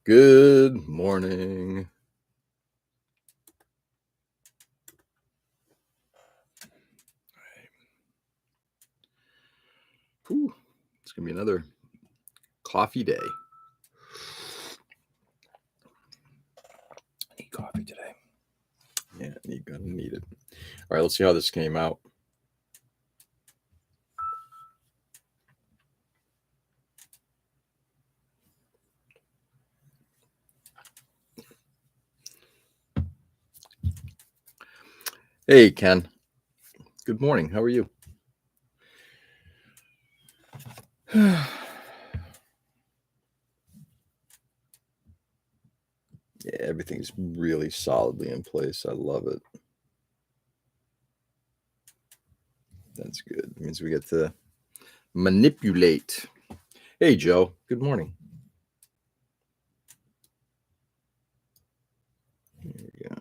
Good morning. Whew, it's going to be another coffee day. I need coffee today. Yeah, you're going to need it. All right, let's see how this came out. Hey, Ken. Good morning. How are you? Yeah, everything's really solidly in place. I love it. That's good. It means we get to manipulate. Hey, Joe. Good morning. There we go.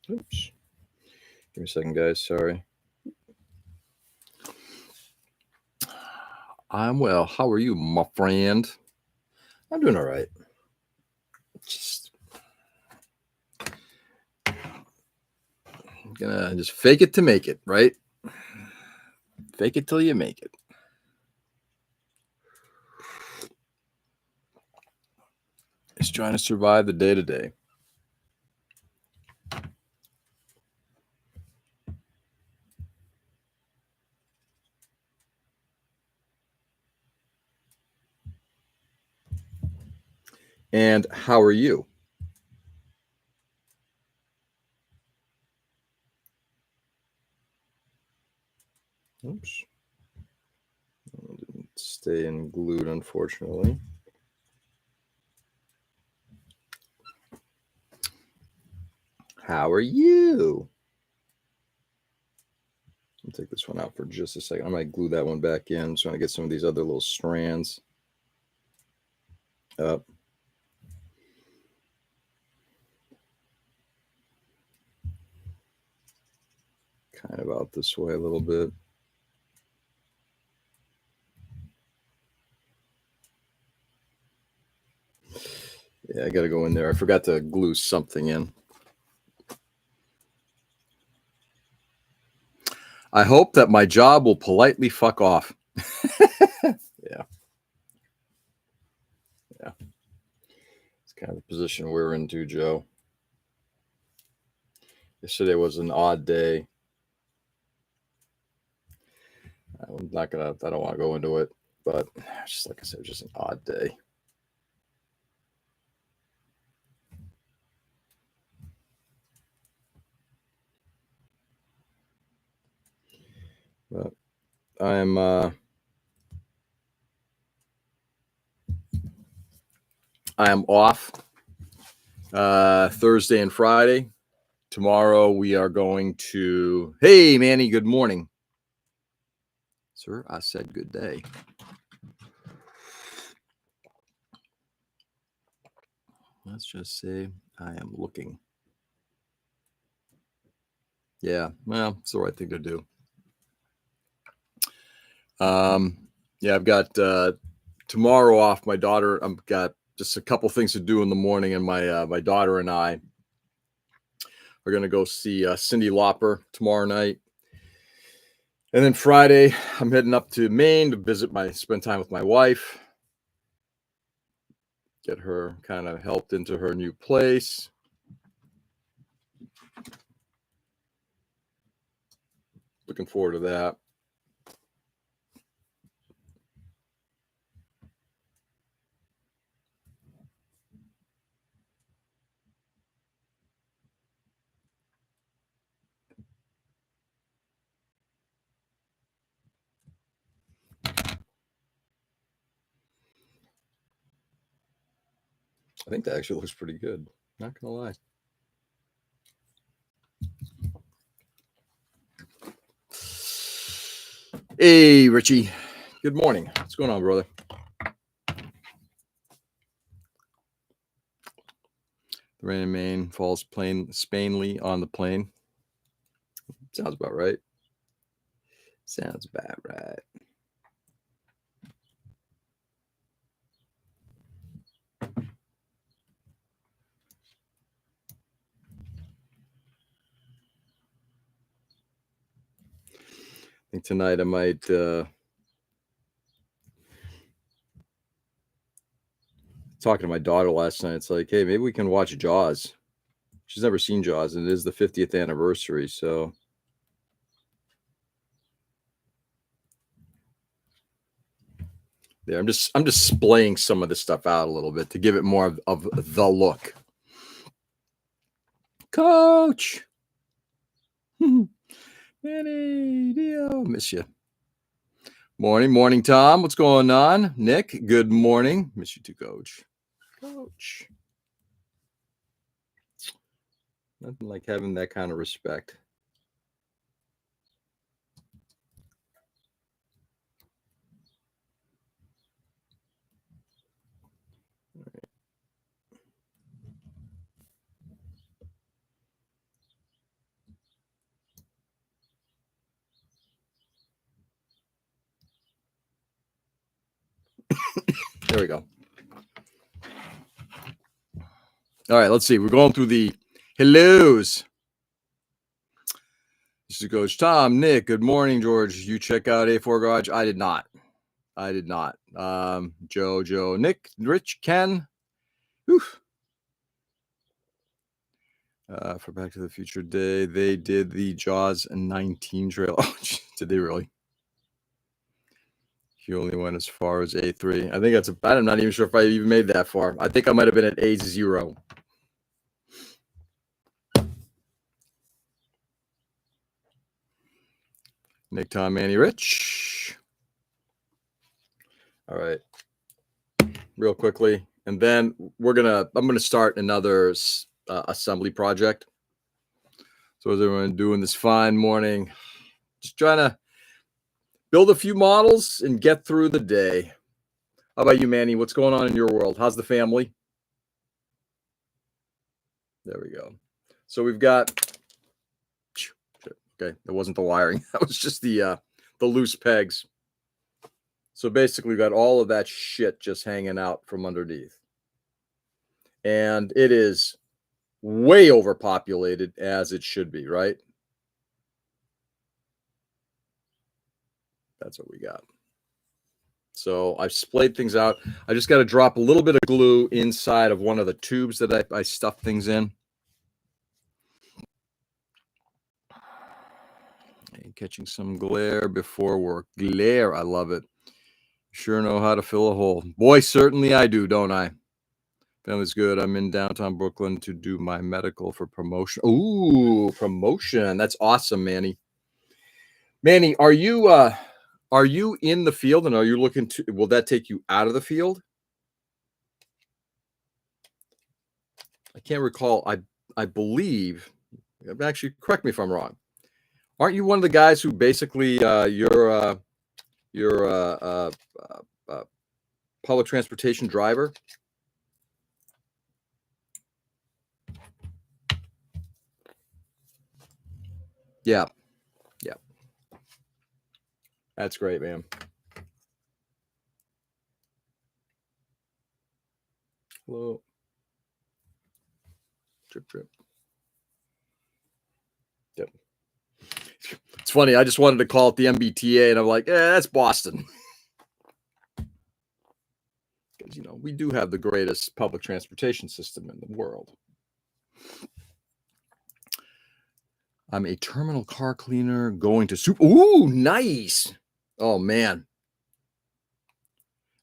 Oops. Give me a second, guys. Sorry. I'm well. How are you, my friend? I'm doing all right. Just gonna just fake it to make it, right? Fake it till you make it. Just trying to survive the day to day. And how are you? Oops. Didn't stay in glued, unfortunately. How are you? I'll take this one out for just a second. I might glue that one back in. I'm trying to get some of these other little strands up. Kind of out this way a little bit. Yeah, I got to go in there. I forgot to glue something in. I hope that my job will politely fuck off. Yeah. It's kind of the position we're in too, Joe. Yesterday was an odd day. I don't want to go into it, but just like I said, just an odd day. But I'm off Thursday and Friday. Tomorrow we are going to. Hey, Manny. Good morning, sir. I said good day. Let's just say I am looking. Yeah, well, it's the right thing to do. Yeah, I've got tomorrow off. My daughter, I've got just a couple things to do in the morning, and my daughter and I are going to go see Cyndi Lauper tomorrow night. And then Friday, I'm heading up to Maine to spend time with my wife, get her kind of helped into her new place. Looking forward to that. I think that actually looks pretty good. Not gonna lie. Hey, Richie. Good morning. What's going on, brother? The rain in Maine falls Spainly on the plain. Sounds about right. Sounds about right. I think tonight I might talking to my daughter last night. It's like, hey, maybe we can watch Jaws. She's never seen Jaws, and it is the 50th anniversary. So yeah, I'm just splaying some of this stuff out a little bit to give it more of the look. Coach, Manny, Dio, miss you. Morning, Tom. What's going on? Nick, good morning. Miss you too, Coach. Coach. Nothing like having that kind of respect. There we go. All right, let's see. We're going through the hellos. This is Coach Tom, Nick. Good morning, George. You check out A4 Garage? I did not. Joe, Nick, Rich, Ken. Oof. For Back to the Future Day, they did the Jaws 19 trail. Oh, did they really? He only went as far as A3. I think that's I'm not even sure if I even made that far. I think I might have been at A0. Nick, Tom, Manny, Rich. All right. Real quickly. And then I'm gonna start another assembly project. So as everyone doing this fine morning, just trying to build a few models and get through the day. How about you, Manny? What's going on in your world? How's the family? There we go. So we've got. Okay, that wasn't the wiring. That was just the loose pegs. So basically, we've got all of that shit just hanging out from underneath, and it is way overpopulated as it should be, right? That's what we got. So I've splayed things out. I just got to drop a little bit of glue inside of one of the tubes that I stuff things in. And catching some glare before work. Glare, I love it. Sure know how to fill a hole. Boy, certainly I do, don't I? Family's good. I'm in downtown Brooklyn to do my medical for promotion. Ooh, promotion. That's awesome, Manny. Manny, are you in the field, and are you looking to, will that take you out of the field? I can't recall. I believe, actually, correct me if I'm wrong. Aren't you one of the guys who basically you're public transportation driver? Yeah. That's great, man. Hello. Trip. Yep. It's funny. I just wanted to call it the MBTA, and I'm like, that's Boston. Because, we do have the greatest public transportation system in the world. I'm a terminal car cleaner going to soup. Ooh, nice. Oh, man.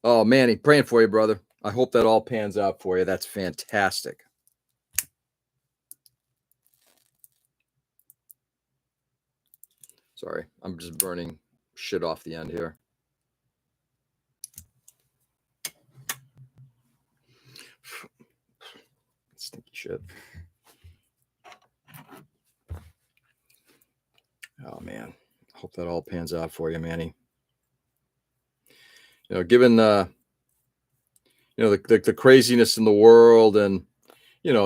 Oh, Manny, praying for you, brother. I hope that all pans out for you. That's fantastic. Sorry, I'm just burning shit off the end here. Stinky shit. Oh, man. I hope that all pans out for you, Manny. given the craziness in the world, and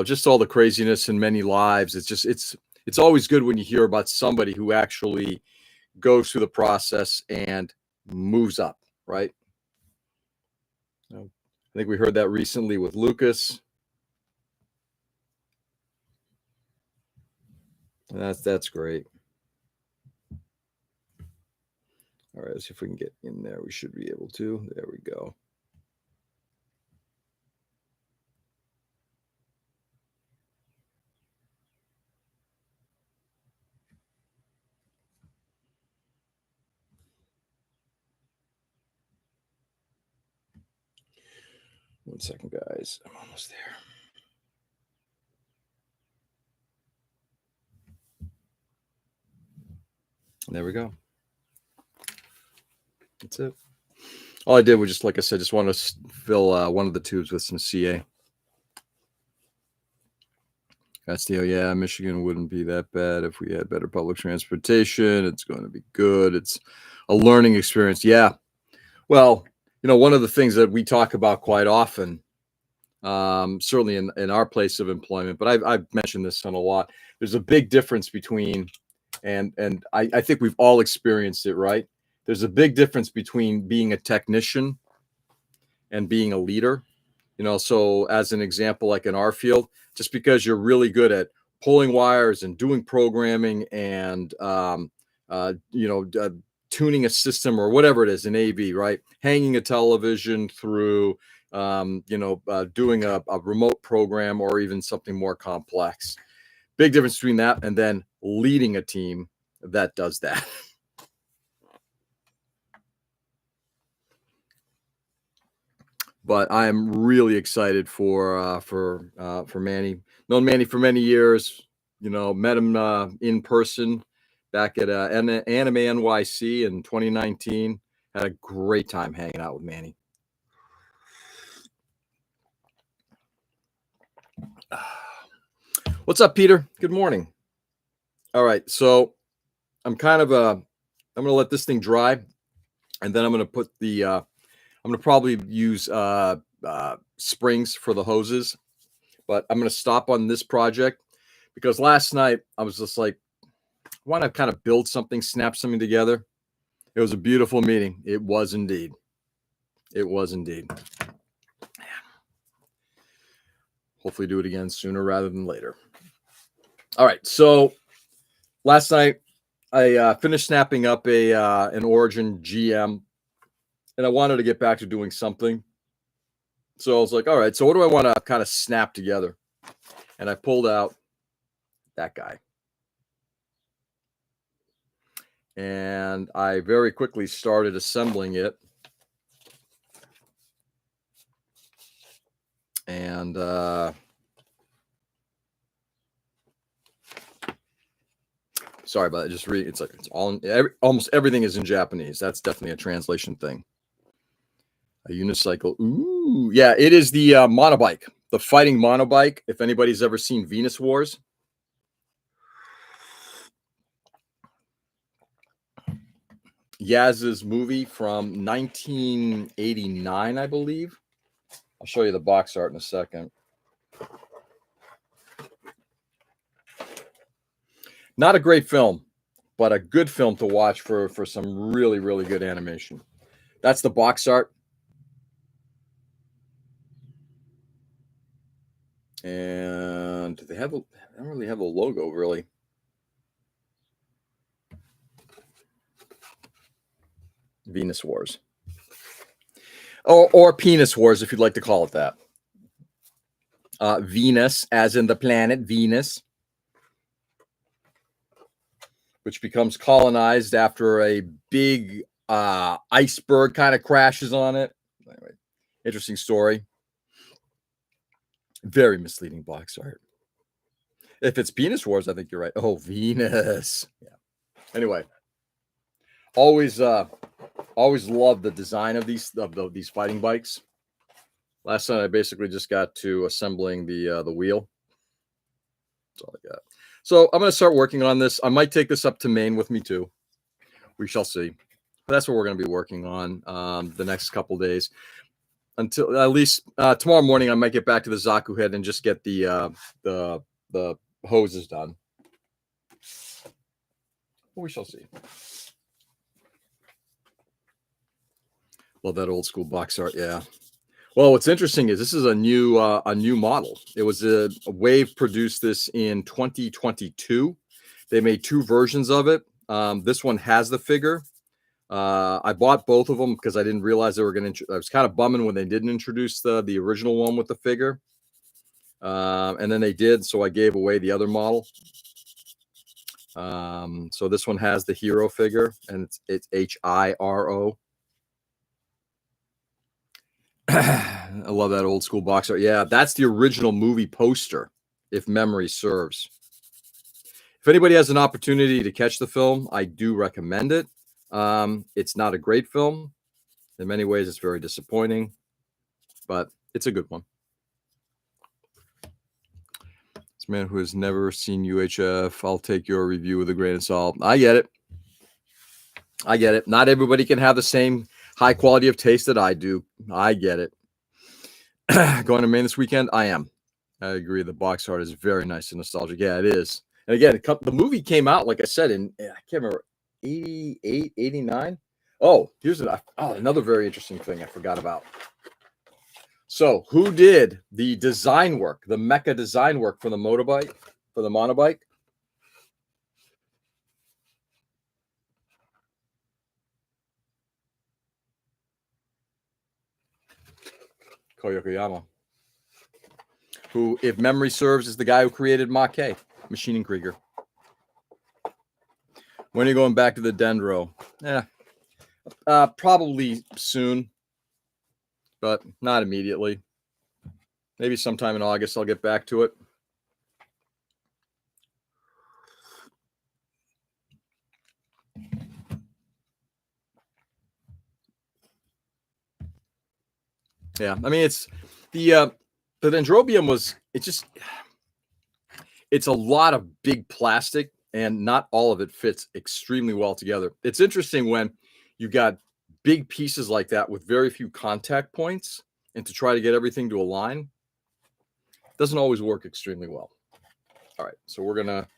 just all the craziness in many lives, it's always good when you hear about somebody who actually goes through the process and moves up, right? I think we heard that recently with Lucas. That's great. All right, let's see if we can get in there. We should be able to. There we go. One second, guys. I'm almost there. There we go. That's it. All I did was just, like I said, just want to fill one of the tubes with some CA. That's the Michigan wouldn't be that bad if we had better public transportation. It's going to be good. It's a learning experience. Yeah. Well, one of the things that we talk about quite often, certainly in our place of employment, but I've mentioned this on a lot. There's a big difference between, and I think we've all experienced it, right? There's a big difference between being a technician and being a leader. So as an example, like in our field, just because you're really good at pulling wires and doing programming and tuning a system or whatever it is in AV, right? Hanging a television through, doing a remote program or even something more complex. Big difference between that and then leading a team that does that. But I am really excited for Manny. Known Manny for many years. Met him in person back at Anime NYC in 2019. Had a great time hanging out with Manny. What's up, Peter? Good morning. All right, so I'm going to let this thing dry, and then I'm going to put I'm going to probably use springs for the hoses, but I'm going to stop on this project because last night I was just like, I want to kind of build something, snap something together. It was a beautiful meeting. It was indeed. It was indeed. Hopefully do it again sooner rather than later. All right. So last night I finished snapping up an Origin GM, and I wanted to get back to doing something. So I was like, all right, so what do I want to kind of snap together? And I pulled out that guy. And I very quickly started assembling it. And sorry about it. Just read. It's like it's all almost everything is in Japanese. That's definitely a translation thing. A unicycle. Ooh, yeah, it is the monobike, the fighting monobike. If anybody's ever seen Venus Wars. Yaz's movie from 1989, I believe. I'll show you the box art in a second. Not a great film, but a good film to watch for some really, really good animation. That's the box art. And they don't really have a logo, really. Venus Wars. Or Penis Wars, if you'd like to call it that. Venus, as in the planet Venus, which becomes colonized after a big iceberg kind of crashes on it. Anyway, interesting story. Very misleading box art. If it's Penis Wars, I think you're right. Oh, Venus. Yeah. Anyway, always loved the design of these fighting bikes. Last night I basically just got to assembling the wheel. That's all I got. So I'm going to start working on this. I might take this up to Maine with me too. We shall see. But that's what we're going to be working on the next couple days until at least tomorrow morning. I might get back to the Zaku head and just get the hoses done. We shall see. Love that old school box art. Yeah. Well, what's interesting is this is a new model. It was a Wave produced this in 2022. They made 2 versions of it. This one has the figure. I bought both of them because I didn't realize they were going to. I was kind of bumming when they didn't introduce the original one with the figure, and then they did. So I gave away the other model. So this one has the hero figure, and it's HIRO. I love that old school box art. Yeah, that's the original movie poster, if memory serves. If anybody has an opportunity to catch the film, I do recommend it. It's not a great film. In many ways, it's very disappointing, but it's a good one. This man who has never seen UHF, I'll take your review with a grain of salt. I get it. I get it. Not everybody can have the same high quality of taste that I do. I get it. Going to Maine this weekend? I am. I agree. The box art is very nice and nostalgic. Yeah, it is. And again, the movie came out, like I said, in, I can't remember, 88, 89. Oh, here's another very interesting thing I forgot about. So who did the design work, the mecha design work for the motorbike, for the monobike? Koyokoyama, who, if memory serves, is the guy who created Mackay, Machining Krieger. When are you going back to the Dendro? Probably soon, but not immediately. Maybe sometime in August I'll get back to it. Yeah, I mean, it's the Dendrobium was, it's a lot of big plastic, and not all of it fits extremely well together. It's interesting when you got big pieces like that with very few contact points, and to try to get everything to align doesn't always work extremely well. All right, so we're gonna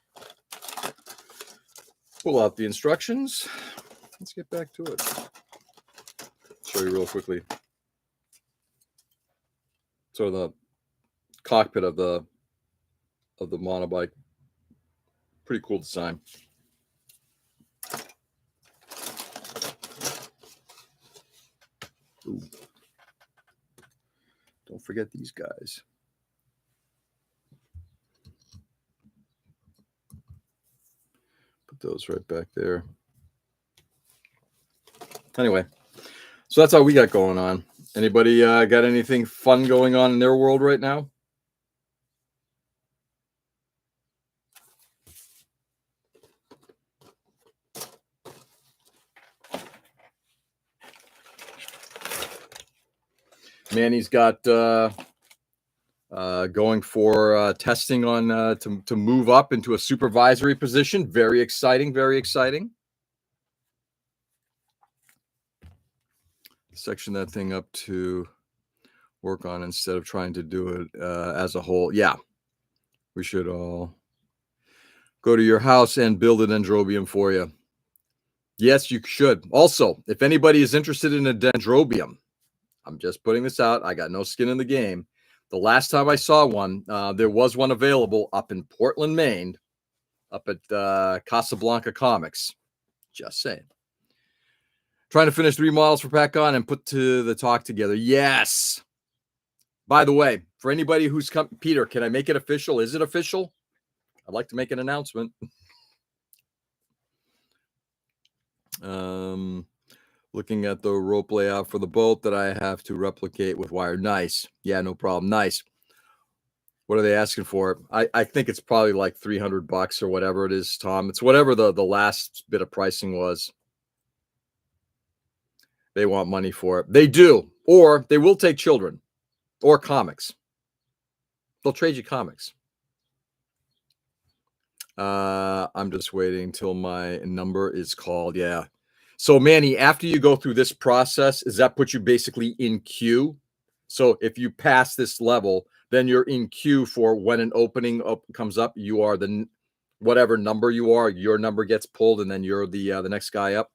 pull out the instructions. Let's get back to it. Show you real quickly. So the cockpit of the monobike, pretty cool design. Ooh. Don't forget these guys. Put those right back there. Anyway, so that's how we got going on. Anybody got anything fun going on in their world right now? Manny's got going for testing on to move up into a supervisory position. Very exciting, very exciting. Section that thing up to work on instead of trying to do it as a whole. Yeah, we should all go to your house and build an Dendrobium for you. Yes, you should. Also, if anybody is interested in a Dendrobium, I'm just putting this out. I got no skin in the game. The last time I saw one, there was one available up in Portland, Maine, up at Casablanca Comics. Just saying. Trying to finish 3 models for PackOn and put to the talk together. Yes. By the way, for anybody who's come, Peter, can I make it official? Is it official? I'd like to make an announcement. Looking at the rope layout for the boat that I have to replicate with wire. Nice. Yeah, no problem. Nice. What are they asking for? I think it's probably like $300 or whatever it is, Tom. It's whatever the last bit of pricing was. They want money for it. They do. Or they will take children or comics. They'll trade you comics. I'm just waiting till my number is called. Yeah. So Manny, after you go through this process, does that put you basically in queue? So if you pass this level, then you're in queue for when an opening comes up. You are the whatever number you are, your number gets pulled, and then you're the next guy up.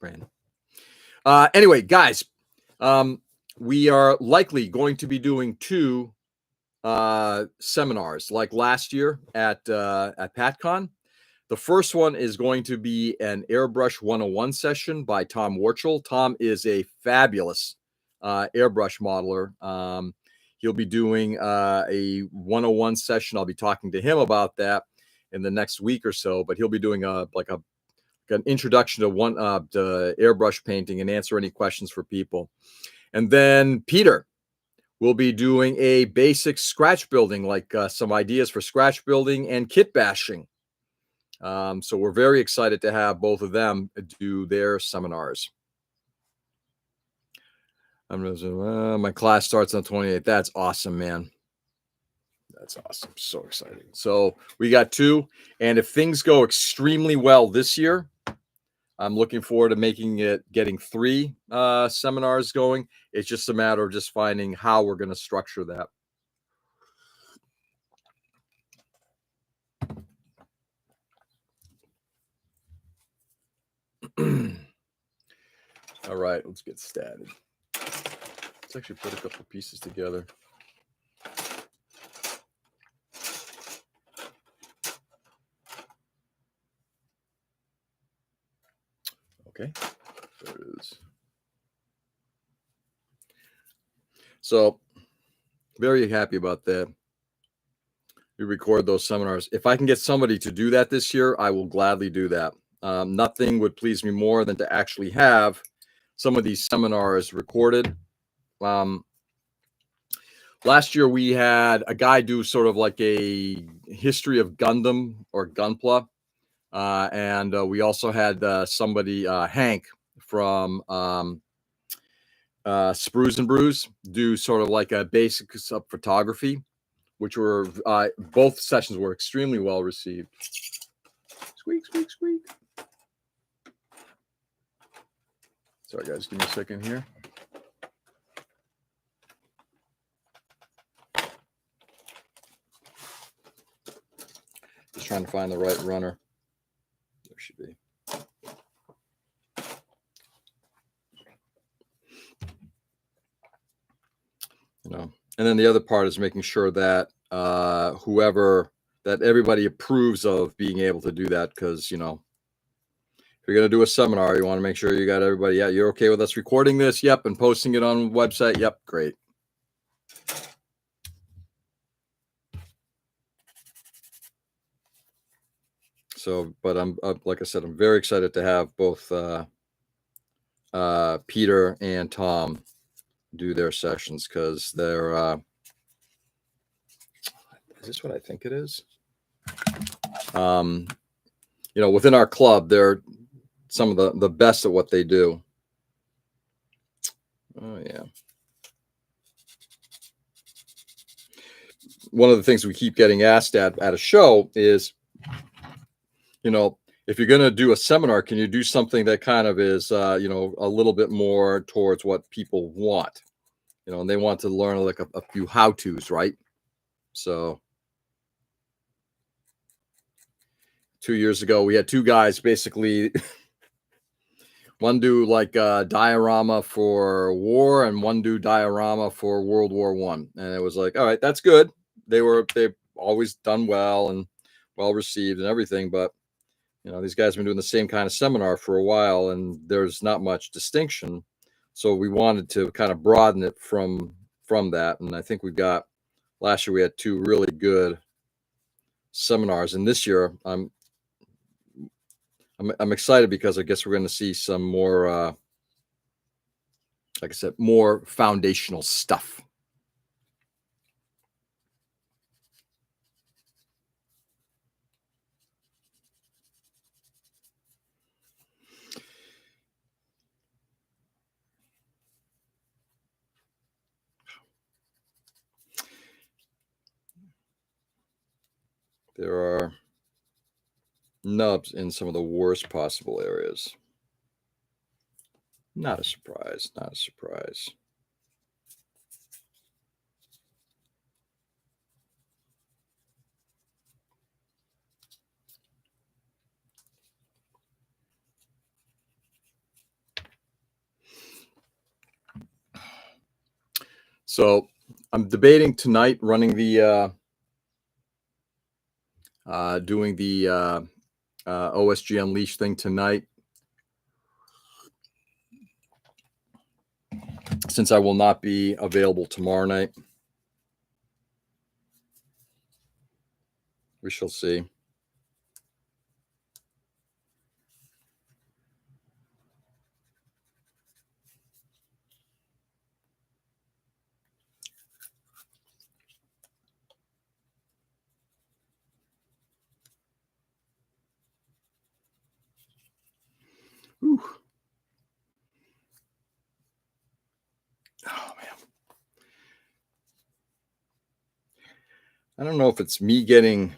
Brandon. Anyway, guys, we are likely going to be doing 2 seminars like last year at PatCon. The first one is going to be an Airbrush 101 session by Tom Warchel. Tom is a fabulous airbrush modeler. He'll be doing a 101 session. I'll be talking to him about that in the next week or so, but he'll be doing an introduction to airbrush painting and answer any questions for people. And then Peter will be doing a basic scratch building, like some ideas for scratch building and kit bashing. So we're very excited to have both of them do their seminars. My class starts on the 28th. That's awesome, man. That's awesome. So exciting. So we got 2. And if things go extremely well this year, I'm looking forward to getting 3 seminars going. It's just a matter of just finding how we're going to structure that. All right, let's get started. Let's actually put a couple pieces together. Okay, there it is. So very happy about that. We record those seminars. If I can get somebody to do that this year, I will gladly do that. Nothing would please me more than to actually have some of these seminars recorded. Last year, we had a guy do sort of like a history of Gundam or Gunpla. And we also had somebody, Hank from Sprues and Brews, do sort of like a basics of photography, which were both sessions were extremely well received. Squeak, squeak, squeak. Sorry, guys, give me a second here. Just trying to find the right runner. There should be. And then the other part is making sure that that everybody approves of being able to do that, because if you're going to do a seminar, you want to make sure you got everybody. Yeah, you're okay with us recording this? Yep. And posting it on the website? Yep. Great. So, but I'm like I said, I'm very excited to have both Peter and Tom do their sessions, because they're is this what I think it is? Within our club, they're some of the best at what they do. Oh yeah. One of the things we keep getting asked at a show is, if you're going to do a seminar, can you do something that kind of is, a little bit more towards what people want, and they want to learn like a few how-tos, right? So 2 years ago, we had 2 guys basically one do like a diorama for war and one do diorama for World War I. And it was like, all right, that's good. They've always done well and well received and everything. But, these guys have been doing the same kind of seminar for a while and there's not much distinction. So we wanted to kind of broaden it from that. And I think last year we had 2 really good seminars. And this year I'm excited because I guess we're going to see some more, like I said, more foundational stuff. There are nubs in some of the worst possible areas. Not a surprise. Not a surprise. So I'm debating tonight running the doing the OSG Unleashed thing tonight, since I will not be available tomorrow night. We shall see. Whew. Oh man. I don't know if it's me getting.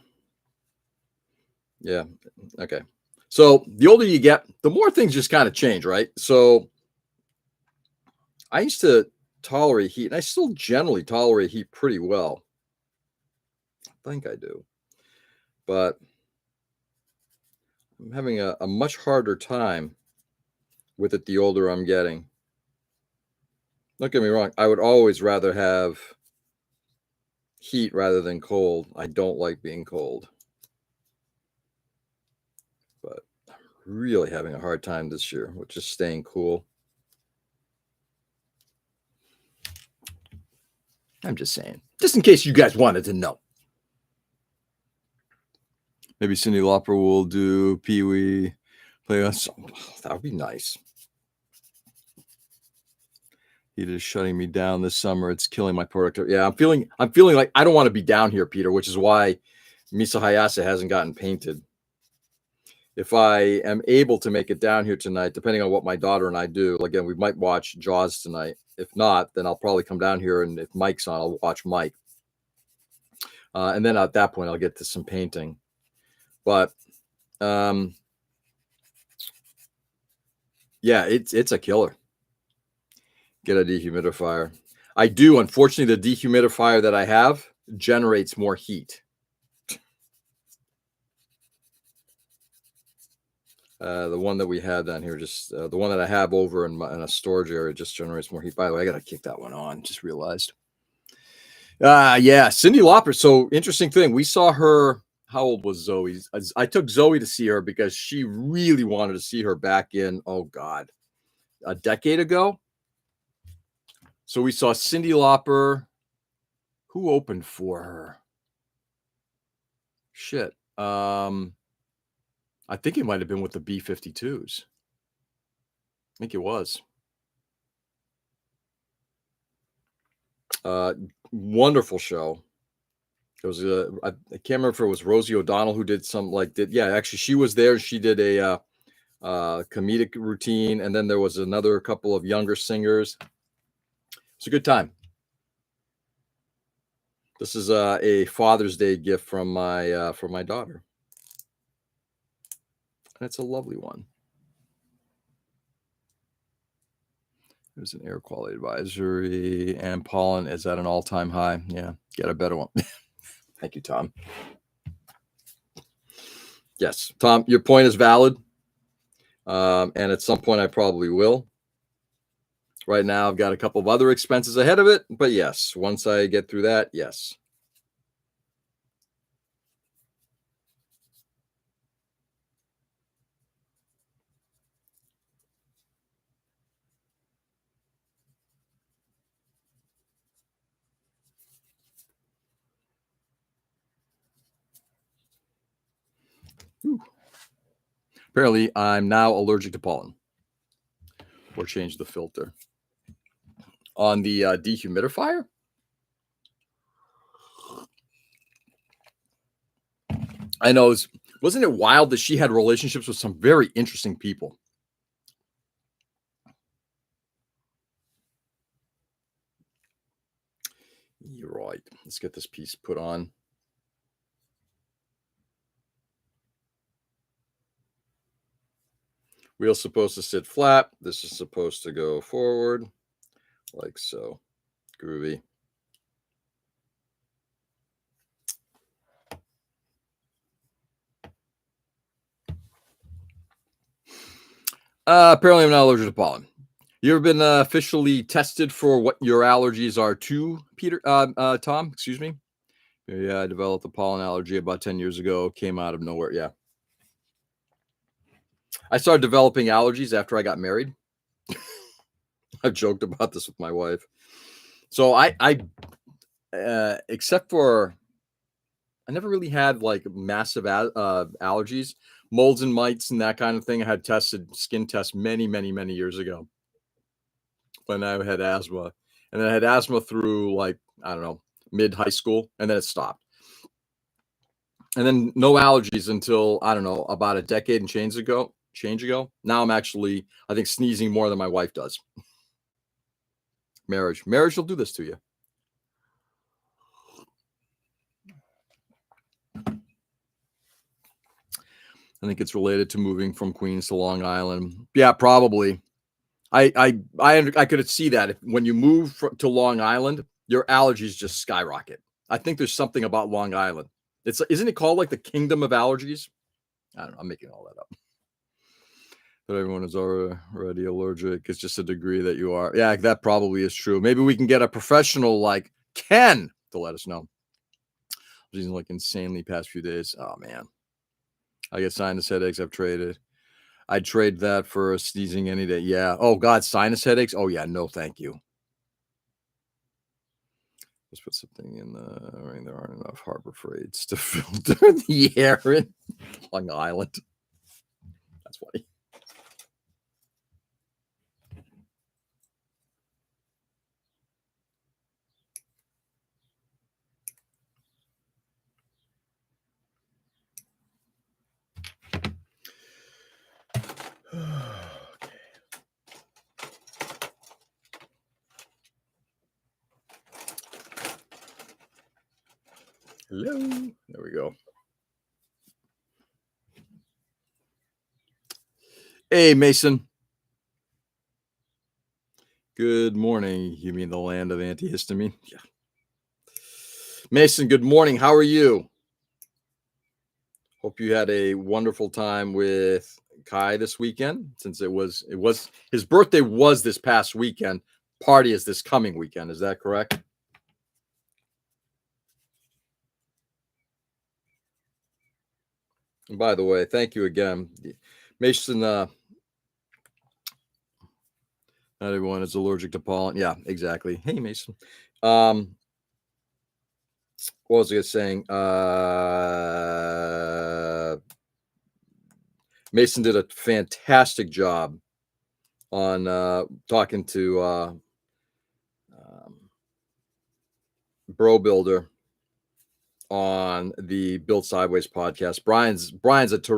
Yeah. Okay. So the older you get, the more things just kind of change, right? So I used to tolerate heat, and I still generally tolerate heat pretty well. I think I do. But I'm having a much harder time with it the older I'm getting. Don't get me wrong. I would always rather have heat rather than cold. I don't like being cold. But I'm really having a hard time this year with just staying cool. I'm just saying, just in case you guys wanted to know. Maybe Cyndi Lauper will do Pee Wee play us. That would be nice. Heat is shutting me down this summer. It's killing my productivity. Yeah, I'm feeling like I don't want to be down here, Peter, which is why Misa Hayase hasn't gotten painted. If I am able to make it down here tonight, depending on what my daughter and I do, again, we might watch Jaws tonight. If not, then I'll probably come down here, and if Mike's on, I'll watch Mike. And then at that point, I'll get to some painting. But yeah, it's a killer. Get a dehumidifier. I do. Unfortunately, the dehumidifier that I have generates more heat. The one that we have down here, just the one that I have over in a storage area, just generates more heat. By the way, I got to kick that one on. Just realized. Yeah, Cyndi Lauper. So interesting thing. We saw her. How old was Zoe? I took Zoe to see her because she really wanted to see her back in, oh God, a decade ago. So we saw Cyndi Lauper. Who opened for her? Shit. I think it might have been with the B-52s. I think it was. Wonderful show. It was I can't remember if it was Rosie O'Donnell who did some yeah, actually she was there. She did a comedic routine, and then there was another couple of younger singers. It's a good time. This is a Father's Day gift from my daughter. And it's a lovely one. There's an air quality advisory, and pollen is at an all-time high. Yeah, get a better one. Thank you, Tom. Yes, Tom, your point is valid. And at some point I probably will. Right now I've got a couple of other expenses ahead of it, but yes, once I get through that, yes. Whew. Apparently I'm now allergic to pollen. Or change the filter. On the dehumidifier? I know. Wasn't it wild that she had relationships with some very interesting people? You're right. Let's get this piece put on. Wheel's supposed to sit flat. This is supposed to go forward like so. Groovy. Apparently I'm not allergic to pollen. You ever been officially tested for what your allergies are to, Peter? Tom, excuse me. Yeah, I developed a pollen allergy about 10 years ago. Came out of nowhere. Yeah. I started developing allergies after I got married. I've joked about this with my wife. So I except for, I never really had like massive allergies, molds and mites and that kind of thing. I had tested skin tests many, many, many years ago when I had asthma, and then I had asthma through like, I don't know, mid high school, and then it stopped. And then no allergies until, I don't know, about a decade and change ago. Now I'm actually, I think, sneezing more than my wife does. Marriage will do this to you. I think it's related to moving from Queens to Long Island. Yeah, probably. I could see that if, when you move to Long Island, your allergies just skyrocket. I think there's something about Long Island. Isn't it called like the kingdom of allergies? I don't know. I'm making all that up. But everyone is already allergic. It's just a degree that you are. Yeah, that probably is true. Maybe we can get a professional like Ken to let us know. Using like insanely past few days. Oh man, I get sinus headaches. I'd trade that for sneezing any day. Yeah. Oh God, sinus headaches. Oh yeah, no, thank you. Let's put something in the ring. There aren't enough Harbor Freights to filter the air in Long Island. That's funny. Okay. Hello. There we go. Hey, Mason. Good morning. You mean the land of antihistamine? Yeah. Mason, good morning. How are you? Hope you had a wonderful time with Kai this weekend, since it was his birthday was this past weekend. Party is this coming weekend. Is that correct? And by the way, thank you again. Mason, not everyone is allergic to pollen. Yeah, exactly. Hey, Mason. What was I saying? Mason did a fantastic job on talking to Bro Builder on the Built Sideways podcast. Brian's it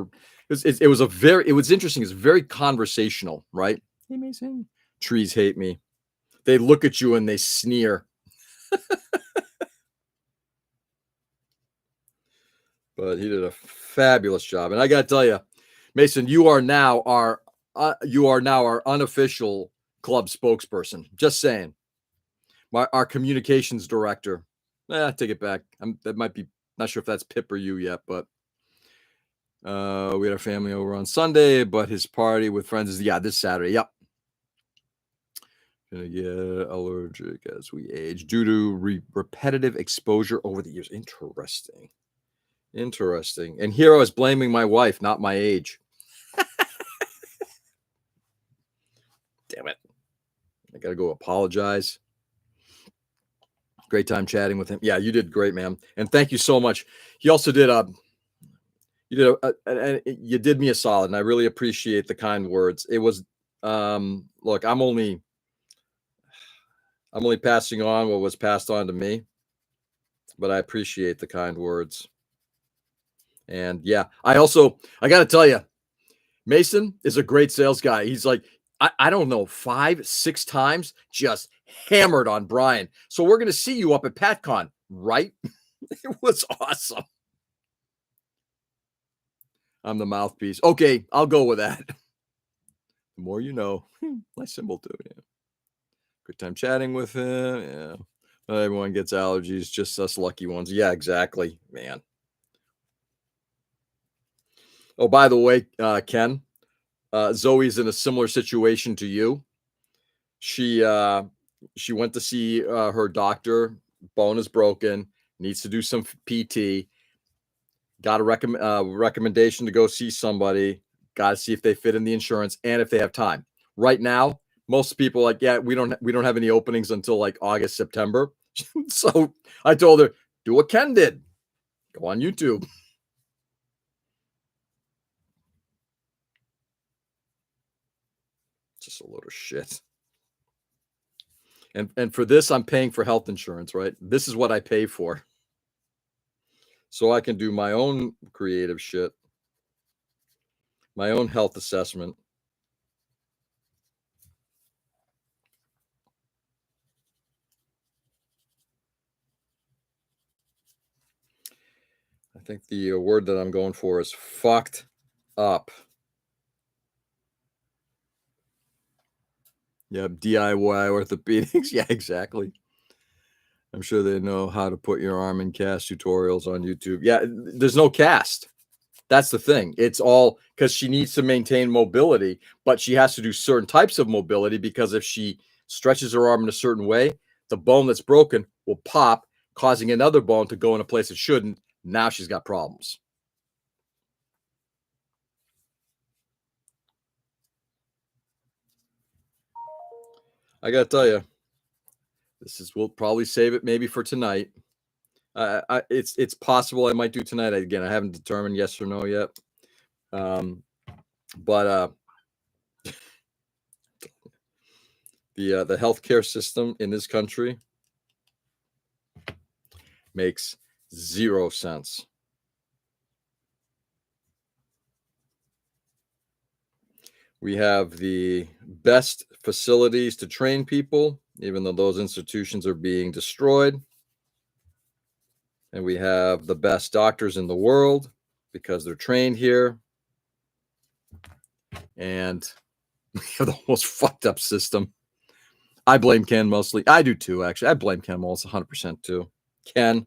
was interesting. It's very conversational, right? Hey, Mason. Trees hate me. They look at you and they sneer. But he did a fabulous job, and I got to tell you, Mason, you are now our unofficial club spokesperson. Just saying, our communications director. Take it back. That might be, not sure if that's Pip or you yet, but we had our family over on Sunday, but his party with friends is this Saturday. Yep. Gonna get allergic as we age due to repetitive exposure over the years. Interesting. And here I was blaming my wife, not my age. Damn it. I got to go apologize. Great time chatting with him. Yeah, you did great, man. And thank you so much. He also did you did me a solid, and I really appreciate the kind words. It was look, I'm only passing on what was passed on to me, but I appreciate the kind words. And yeah, I got to tell you, Mason is a great sales guy. He's like, I don't know, 5-6 times just hammered on Brian. So we're going to see you up at PatCon, right? It was awesome. I'm the mouthpiece. Okay, I'll go with that. The more you know. Nice symbol too. Yeah. Good time chatting with him. Yeah. Not everyone gets allergies, just us lucky ones. Yeah, exactly, man. Oh, by the way, Ken, Zoe's in a similar situation to you. She went to see her doctor. Bone is broken. Needs to do some PT. Got a recommendation to go see somebody. Got to see if they fit in the insurance and if they have time. Right now, most people are like, yeah, we don't have any openings until like August, September. So I told her, do what Ken did. Go on YouTube. Just a load of shit. And for this, I'm paying for health insurance, right? This is what I pay for. So I can do my own creative shit, my own health assessment. I think the word that I'm going for is fucked up. Yeah, DIY orthopedics. Yeah, exactly. I'm sure they know how to put your arm in cast tutorials on YouTube. Yeah, there's no cast. That's the thing. It's all because she needs to maintain mobility, but she has to do certain types of mobility because if she stretches her arm in a certain way, the bone that's broken will pop, causing another bone to go in a place it shouldn't. Now she's got problems. I got to tell you, we'll probably save it maybe for tonight. It's possible I might do tonight. Again, I haven't determined yes or no yet. But the healthcare system in this country makes zero sense. We have the best facilities to train people, even though those institutions are being destroyed. And we have the best doctors in the world because they're trained here. And we have the most fucked up system. I blame Ken mostly. I do too, actually. I blame Ken almost 100% too. Ken,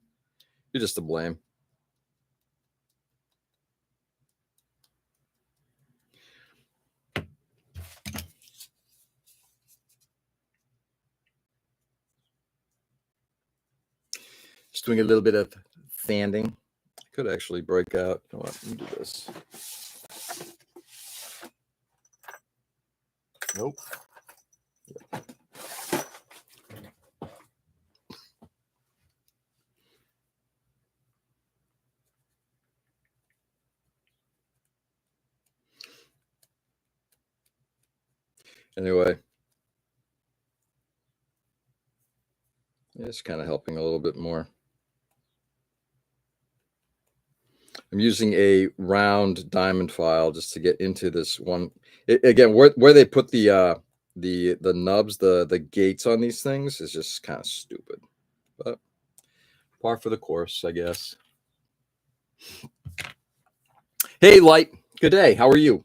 you're just to blame. Just doing a little bit of sanding. I could actually break out. You know what? Let me do this. Nope. Yeah. Anyway, it's kind of helping a little bit more. I'm using a round diamond file just to get into this one. Again, where they put the nubs, the gates on these things is just kind of stupid, but par for the course, I guess. Hey, Light. Good day. How are you?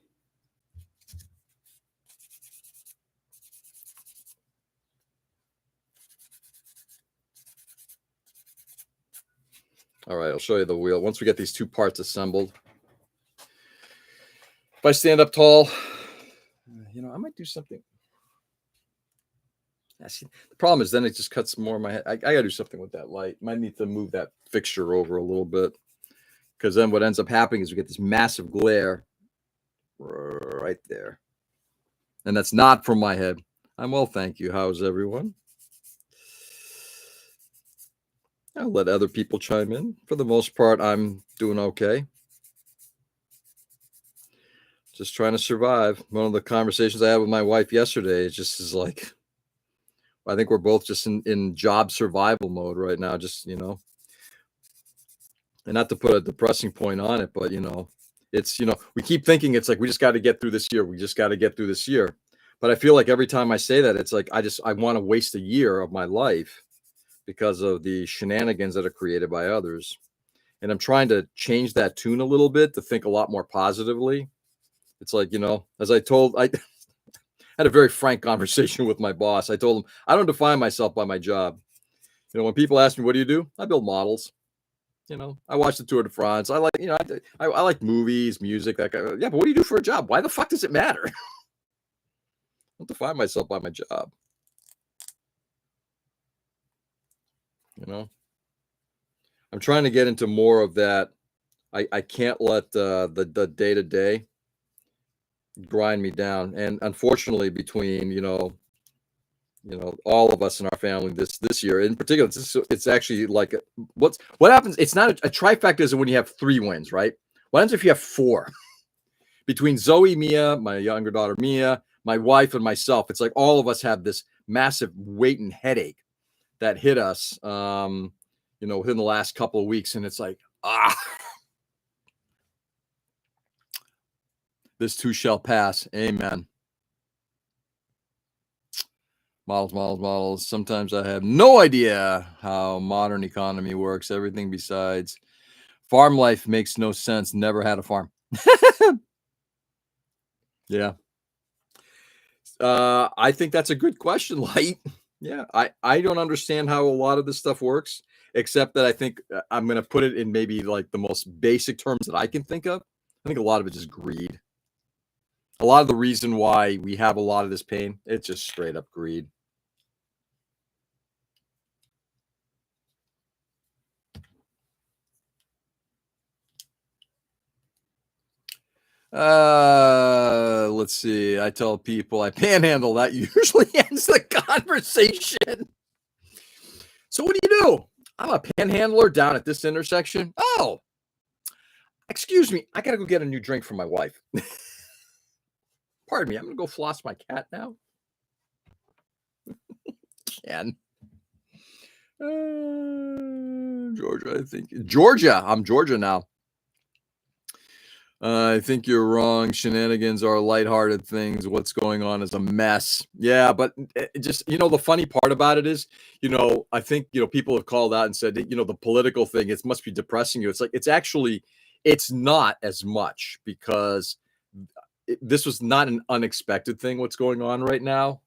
All right, I'll show you the wheel. Once we get these two parts assembled, if I stand up tall, I might do something. See, the problem is then it just cuts more of my head. I got to do something with that light. Might need to move that fixture over a little bit because then what ends up happening is we get this massive glare right there. And that's not from my head. I'm well, thank you. How's everyone? I'll let other people chime in. For the most part, I'm doing okay. Just trying to survive. One of the conversations I had with my wife yesterday is like, I think we're both just in job survival mode right now. Just, and not to put a depressing point on it, but, it's, we keep thinking it's like, we just got to get through this year. We just got to get through this year. But I feel like every time I say that, it's like, I want to waste a year of my life because of the shenanigans that are created by others. And I'm trying to change that tune a little bit to think a lot more positively. It's like, as I had a very frank conversation with my boss. I told him, I don't define myself by my job. You know, when people ask me, what do you do? I build models. You know, I watch the Tour de France. I like, you know, I like movies, music, that kind of, yeah, but what do you do for a job? Why the fuck does it matter? I don't define myself by my job. You know, I'm trying to get into more of that. I can't let the day-to-day grind me down. And unfortunately, between, all of us in our family this year in particular, it's actually like what happens. It's not a trifecta is when you have 3 wins, right? What happens if you have 4? Between Zoe, Mia, my younger daughter Mia, my wife, and myself, it's like all of us have this massive weight and headache that hit us within the last couple of weeks. And it's like, this too shall pass. Amen. Models. Sometimes I have no idea how modern economy works. Everything besides farm life makes no sense. Never had a farm. Yeah. I think that's a good question, Light. Yeah. I don't understand how a lot of this stuff works, except that I think I'm going to put it in maybe like the most basic terms that I can think of. I think a lot of it is greed. A lot of the reason why we have a lot of this pain, it's just straight up greed. Let's see. I tell people I panhandle. That usually ends the conversation. So what do? I'm a panhandler down at this intersection. Oh, excuse me. I gotta go get a new drink for my wife. Pardon me. I'm gonna go floss my cat now. Ken. Georgia, I think. Georgia. I'm Georgia now. I think you're wrong. Shenanigans are lighthearted things. What's going on is a mess. Yeah, but just, the funny part about it is, I think, people have called out and said, the political thing, it must be depressing you. It's like, it's not as much because this was not an unexpected thing, what's going on right now.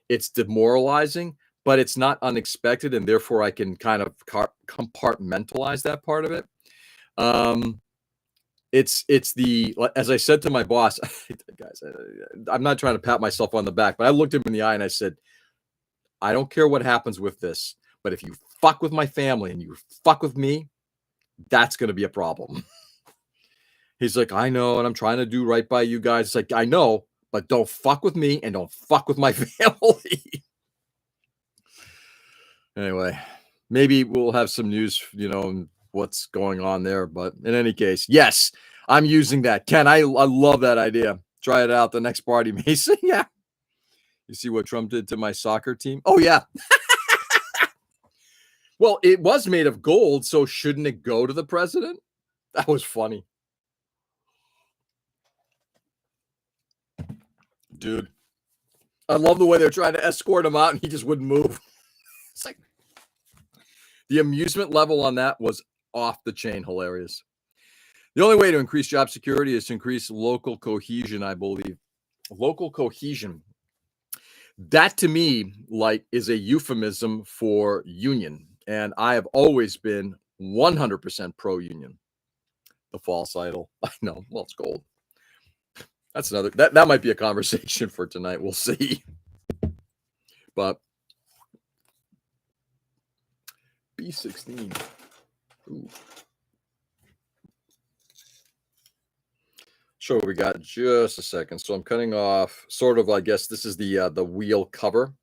It's demoralizing, but it's not unexpected. And therefore I can kind of compartmentalize that part of it. It's as I said to my boss, guys, I'm not trying to pat myself on the back, but I looked him in the eye and I said, I don't care what happens with this, but if you fuck with my family and you fuck with me, that's going to be a problem. He's like, I know, and I'm trying to do right by you guys. It's like, I know, but don't fuck with me and don't fuck with my family. Anyway, maybe we'll have some news, what's going on there. But in any case, yes, I'm using that. Ken, I love that idea. Try it out the next party, Mason. Yeah. You see what Trump did to my soccer team? Oh, yeah. Well, it was made of gold, so shouldn't it go to the president? That was funny. Dude, I love the way they're trying to escort him out and he just wouldn't move. It's like the amusement level on that was off the chain hilarious. The only way to increase job security is to increase local cohesion, I believe. Local cohesion. That to me, is a euphemism for union. And I have always been 100% pro-union. The false idol. I know. Well, it's gold. That's another, that might be a conversation for tonight. We'll see. But B16. Ooh. Sure, we got just a second. So I'm cutting off sort of, I guess this is the wheel cover.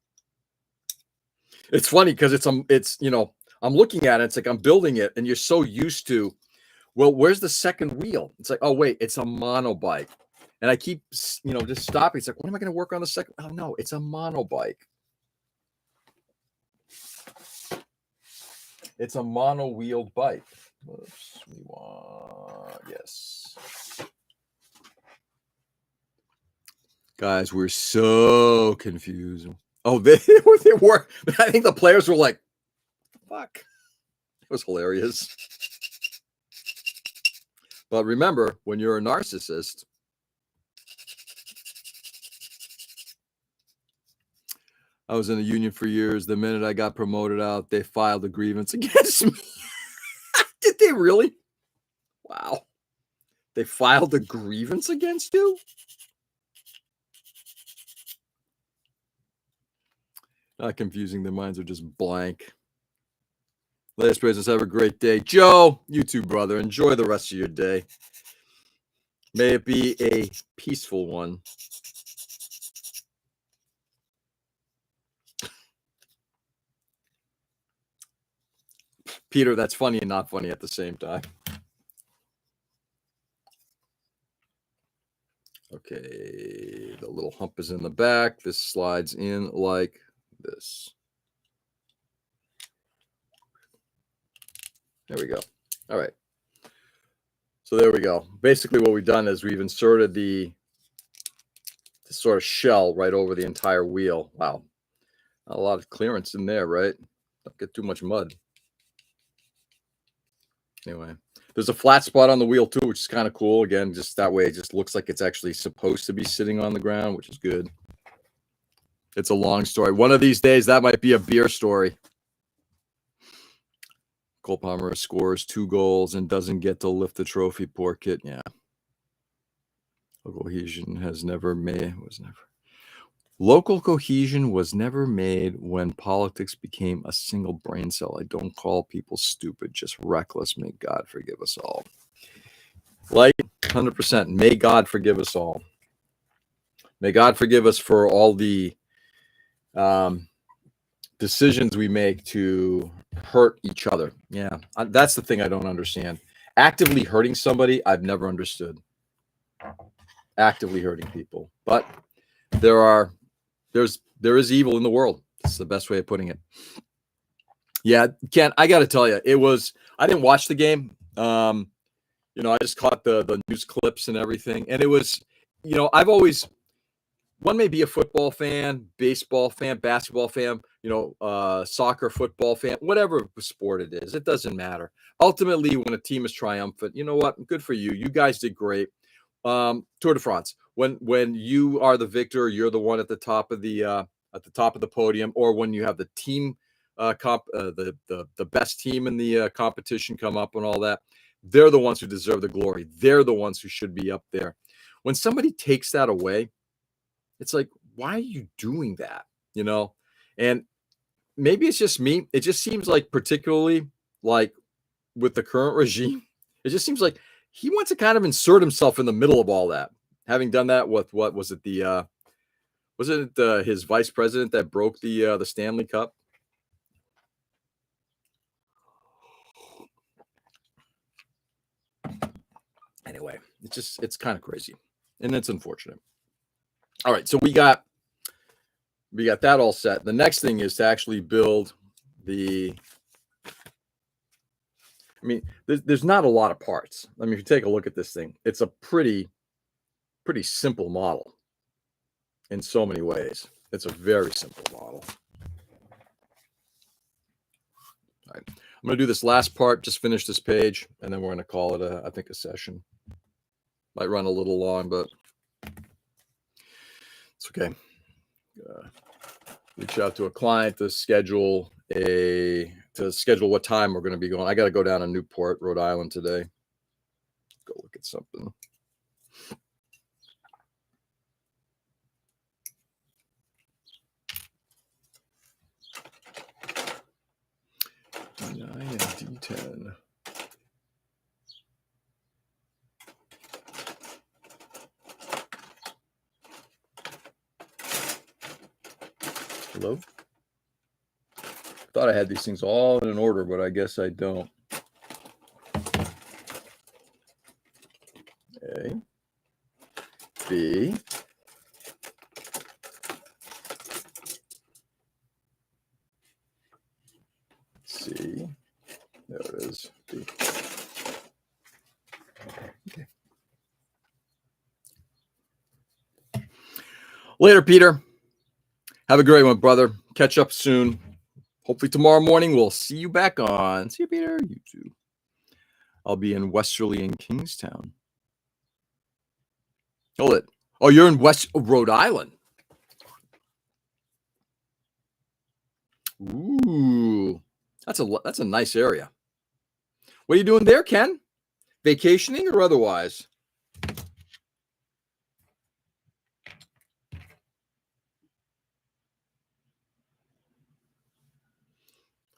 It's funny because I'm looking at it. It's like I'm building it and you're so used to, well, where's the second wheel? It's like, oh, wait, it's a monobike. And I keep, just stopping. It's like, when am I going to work on the second? Oh, no, it's a monobike. It's a mono-wheeled bike. Oops, we want, yes. Guys, we're so confused. Oh, they were. I think the players were like, fuck. It was hilarious. But remember, when you're a narcissist, I was in the union for years. The minute I got promoted out, they filed a grievance against me. Did they really? Wow. They filed a grievance against you? Not confusing. Their minds are just blank. Last Presence, have a great day. Joe, you too, brother. Enjoy the rest of your day. May it be a peaceful one. Peter, that's funny and not funny at the same time. Okay, the little hump is in the back. This slides in like this. There we go. All right. So there we go. Basically what we've done is we've inserted the sort of shell right over the entire wheel. Wow. Not a lot of clearance in there, right? Don't get too much mud. Anyway, there's a flat spot on the wheel too, which is kind of cool. Again, just that way it just looks like it's actually supposed to be sitting on the ground, which is good. It's a long story. One of these days, that might be a beer story. Cole Palmer scores 2 goals and doesn't get to lift the trophy. Poor kid. Yeah. Local cohesion was never made when politics became a single brain cell. I don't call people stupid, just reckless. May God forgive us all. Like 100%. May God forgive us all. May God forgive us for all the decisions we make to hurt each other. Yeah, that's the thing I don't understand. Actively hurting somebody, I've never understood. Actively hurting people, but there is evil in the world. That's the best way of putting it. Yeah, Ken, I got to tell you, I didn't watch the game. I just caught the news clips and everything, and it was, I've always. One may be a football fan, baseball fan, basketball fan, soccer, football fan, whatever sport it is. It doesn't matter. Ultimately, when a team is triumphant, you know what? Good for you. You guys did great. Tour de France. When you are the victor, you're the one at the top of the podium, or when you have the team the best team in the competition come up and all that, they're the ones who deserve the glory. They're the ones who should be up there. When somebody takes that away, it's like, why are you doing that? And maybe it's just me. It just seems like, particularly like with the current regime, it just seems like he wants to kind of insert himself in the middle of all that. Having done that with, what was it? His vice president that broke the Stanley Cup? Anyway, it's kind of crazy, and it's unfortunate. All right, so we got that all set. The next thing is to actually build the. I mean, there's not a lot of parts. I mean, if you take a look at this thing, it's a pretty simple model in so many ways. It's a very simple model. All right, I'm going to do this last part, just finish this page, and then we're going to call it I think a session. Might run a little long, but it's okay. Reach out to a client to schedule what time we're going to be going. I got to go down to Newport, Rhode Island today. Go look at something. D10. Hello? Thought I had these things all in an order, but I guess I don't. A, B, C, there it is, D. Okay. Later, Peter. Have a great one, brother. Catch up soon. Hopefully tomorrow morning we'll see you back on. See you, Peter. You too. I'll be in Westerly in Kingstown. Hold it. Oh, you're in Rhode Island. Ooh, that's a nice area. What are you doing there, Ken? Vacationing or otherwise?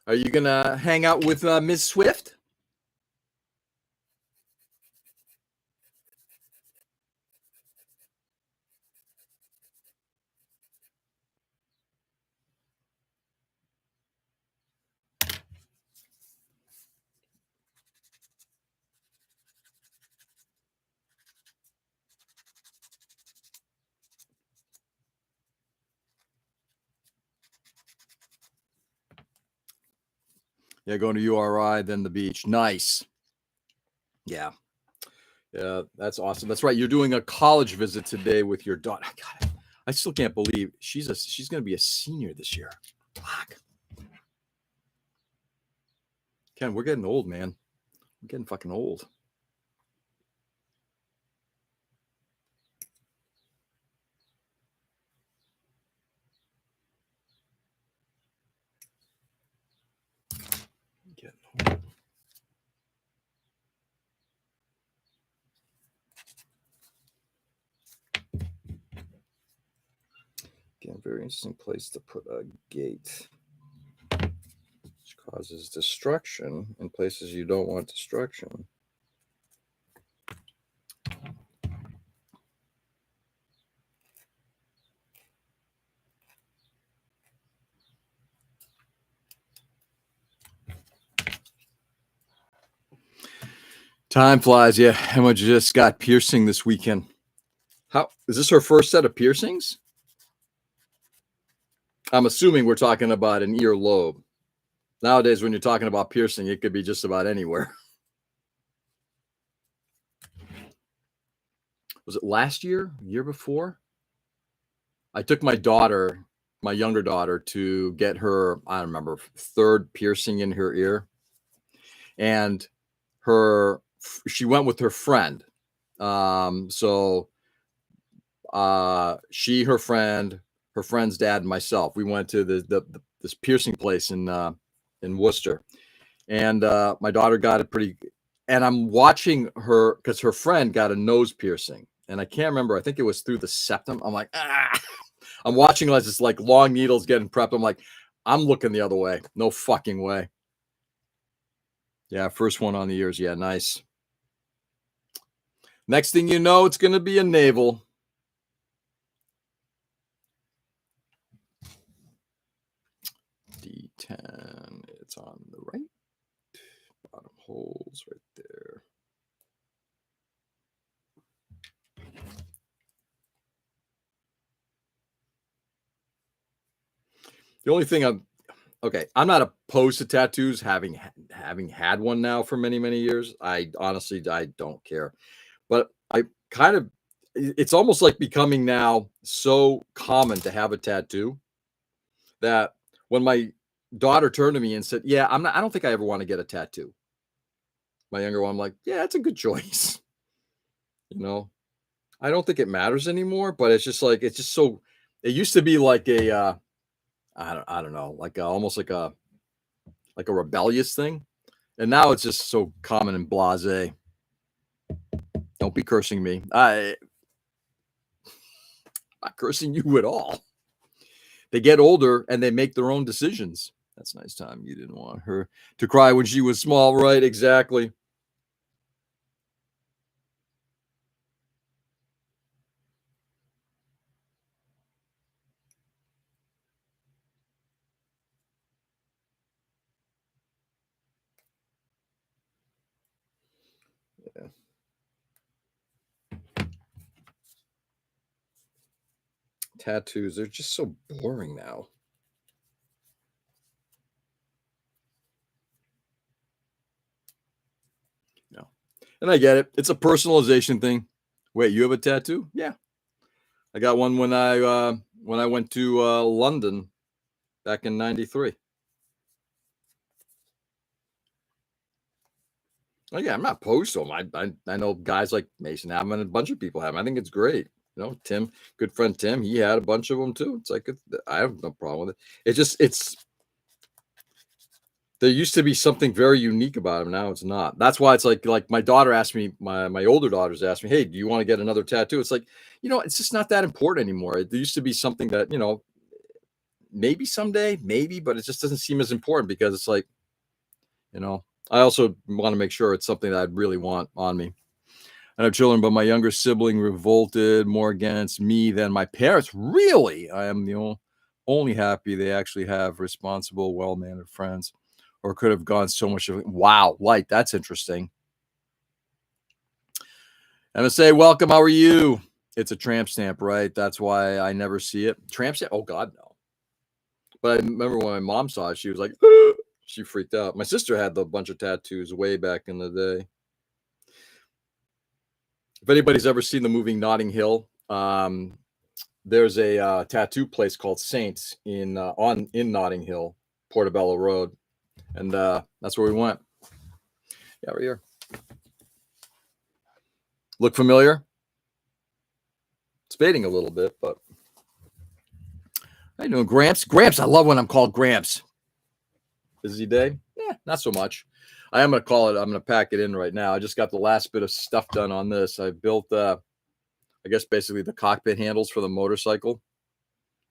Are you gonna hang out with Ms. Swift? Yeah, going to URI, then the beach. Nice. Yeah. Yeah, that's awesome. That's right. You're doing a college visit today with your daughter. God, I still can't believe she's going to be a senior this year. Fuck. Ken, we're getting old, man. We're getting fucking old. Getting old. Again, very interesting place to put a gate, which causes destruction in places you don't want destruction. Time flies. Yeah, Emma just got piercing this weekend. How is this her first set of piercings? I'm assuming we're talking about an earlobe. Nowadays, when you're talking about piercing, it could be just about anywhere. Was it last year? Year before? I took my daughter, my younger daughter, to get her, I don't remember, third piercing in her ear. And she went with her friend. So she, her friend's dad, and myself, we went to this piercing place in Worcester. And my daughter got it pretty, and I'm watching her because her friend got a nose piercing, and I can't remember. I think it was through the septum. I'm like, ah. I'm watching as it's like long needles getting prepped. I'm like, I'm looking the other way. No fucking way. Yeah, first one on the ears. Yeah, nice. Next thing you know, it's gonna be a navel. D10. It's on the right. Bottom holes right there. The only thing I'm not opposed to tattoos, having had one now for many years. I honestly don't care, but I kind of, it's almost like becoming now so common to have a tattoo that when my daughter turned to me and said, "Yeah, I don't think I ever want to get a tattoo." My younger one, I'm like, "Yeah, that's a good choice." You know, I don't think it matters anymore, but it's just like it's just so. It used to be like a I don't know, like almost like a rebellious thing. And now it's just so common and blasé. Don't be cursing me. I'm not cursing you at all. They get older and they make their own decisions. That's a nice time. You didn't want her to cry when she was small, right? Exactly. Yeah. Tattoos, they're just so boring now. No. And I get it. It's a personalization thing. Wait, you have a tattoo? Yeah. I got one when I went to London back in '93. Oh yeah, I'm not opposed to them. I know guys like Mason have 'em and a bunch of people have 'em. I think it's great. You know, Tim, good friend Tim, he had a bunch of them too. It's like I have no problem with it. It's just There used to be something very unique about him. Now it's not. That's why it's like my daughter asked me, my older daughters asked me, "Hey, do you want to get another tattoo?" It's like, it's just not that important anymore. There used to be something that, maybe someday, maybe, but it just doesn't seem as important because it's like, I also want to make sure it's something that I'd really want on me. I have children, but my younger sibling revolted more against me than my parents. Really? I am the only happy they actually have responsible, well-mannered friends, or could have gone so much. Wow, Light, that's interesting. MSA, welcome. How are you? It's a tramp stamp, right? That's why I never see it. Tramp stamp? Oh, God, no. But I remember when my mom saw it, she was like, she freaked out. My sister had a bunch of tattoos way back in the day. If anybody's ever seen the movie Notting Hill, there's a tattoo place called Saints in Notting Hill, Portobello Road, and that's where we went. Yeah, right here. Look familiar? It's fading a little bit, but how you doing, Gramps? Gramps, I love when I'm called Gramps. Busy day? Yeah, not so much. I am going to call it. I'm going to pack it in right now. I just got the last bit of stuff done on this. I built, I guess, basically the cockpit handles for the motorcycle.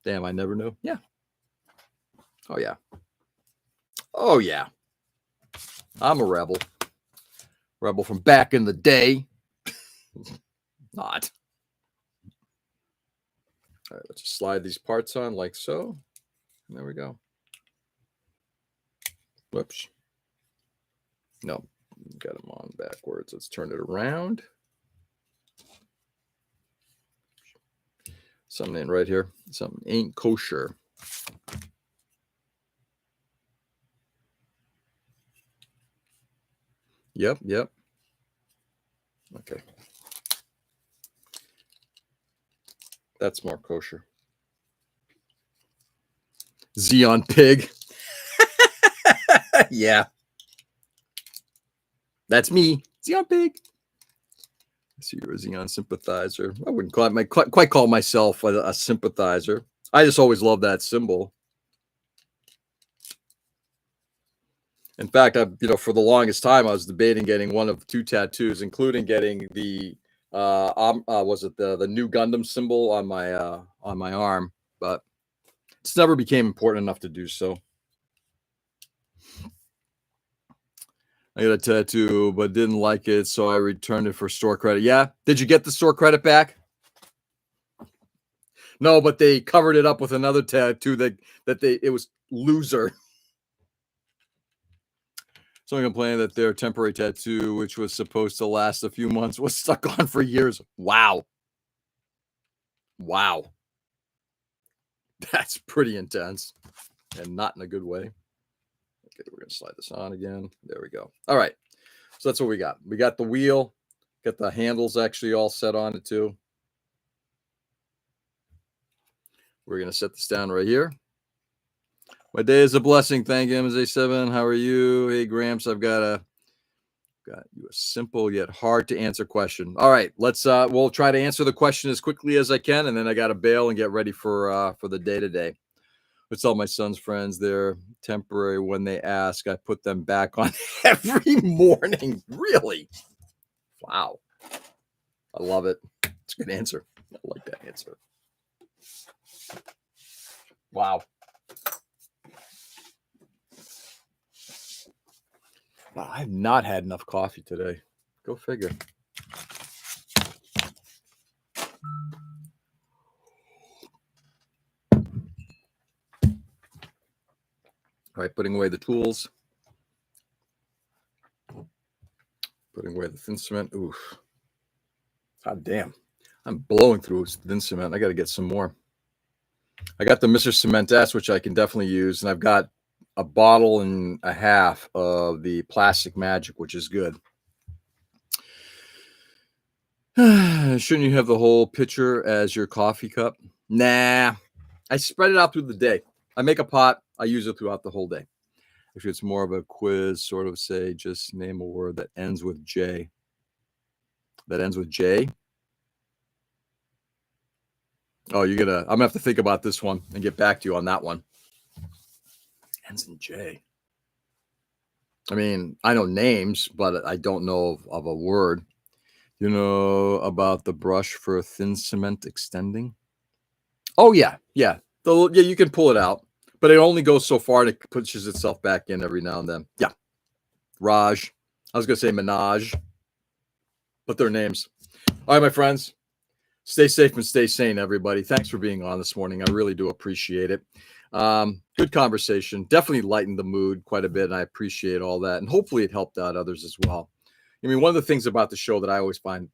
Damn, I never knew. Yeah. Oh, yeah. Oh, yeah. I'm a rebel. Rebel from back in the day. Not. All right, let's just slide these parts on like so. And there we go. Whoops. No, got them on backwards. Let's turn it around. Something ain't right here. Something ain't kosher. Yep. Okay. That's more kosher. Xeon pig. Yeah. That's me. Xeon pig. I see you're a Xeon sympathizer. I wouldn't quite call myself a sympathizer. I just always loved that symbol. In fact, for the longest time, I was debating getting one of two tattoos, including getting the was it the new Gundam symbol on my arm, but it's never became important enough to do so. I got a tattoo, but didn't like it, so I returned it for store credit. Yeah, did you get the store credit back? No, but they covered it up with another tattoo it was loser. Someone complained that their temporary tattoo, which was supposed to last a few months, was stuck on for years. Wow. That's pretty intense and not in a good way. Okay, we're going to slide this on again. There we go. All right. So that's what we got. We got the wheel, got the handles actually all set on it too. We're going to set this down right here. My day is a blessing. Thank you, MSA7. How are you? Hey, Gramps, I've got you a simple yet hard to answer question. All right, we'll try to answer the question as quickly as I can, and then I got to bail and get ready for the day today. I tell my son's friends they're temporary when they ask. I put them back on every morning. Really? Wow. I love it. It's a good answer. I like that answer. Wow. Wow, I've not had enough coffee today. Go figure. All right, putting away the tools. Putting away the thin cement. Oof. God damn. I'm blowing through thin cement. I got to get some more. I got the Mr. Cement S, which I can definitely use. And I've got a bottle and a half of the Plastic Magic, which is good. Shouldn't you have the whole pitcher as your coffee cup? Nah. I spread it out through the day. I make a pot. I use it throughout the whole day. Actually, it's more of a quiz, sort of say, just name a word that ends with J. That ends with J? Oh, I'm going to have to think about this one and get back to you on that one. Ends in J. I mean, I know names, but I don't know of a word. You know about the brush for thin cement extending? Oh, yeah. Yeah. Yeah, you can pull it out, but it only goes so far and it pushes itself back in every now and then. Yeah. Raj. I was going to say Minaj, but they're names. All right, my friends. Stay safe and stay sane, everybody. Thanks for being on this morning. I really do appreciate it. Good conversation. Definitely lightened the mood quite a bit. And I appreciate all that. And hopefully it helped out others as well. I mean, one of the things about the show that I always find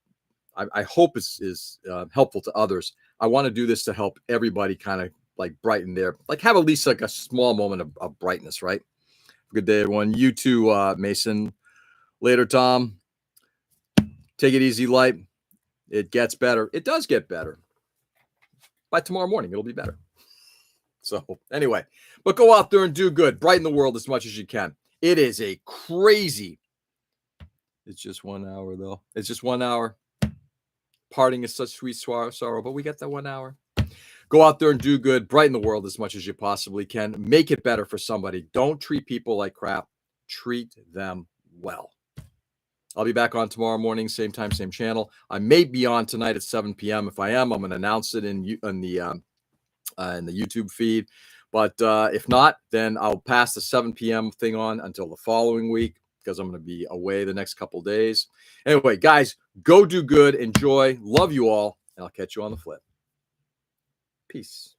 I hope is helpful to others. I want to do this to help everybody kind of like brighten their, like have at least like a small moment of brightness, right? Good day, everyone. You too, Mason. Later, Tom. Take it easy, light. It gets better. It does get better. By tomorrow morning, it'll be better. So anyway, but go out there and do good. Brighten the world as much as you can. It is a crazy. It's just 1 hour, though. It's just 1 hour. Parting is such sweet sorrow, but we get that 1 hour. Go out there and do good. Brighten the world as much as you possibly can. Make it better for somebody. Don't treat people like crap. Treat them well. I'll be back on tomorrow morning, same time, same channel. I may be on tonight at 7 p.m. If I am, I'm going to announce it in the YouTube feed. But if not, then I'll pass the 7 p.m. thing on until the following week because I'm going to be away the next couple days. Anyway, guys, go do good. Enjoy. Love you all. And I'll catch you on the flip. Peace.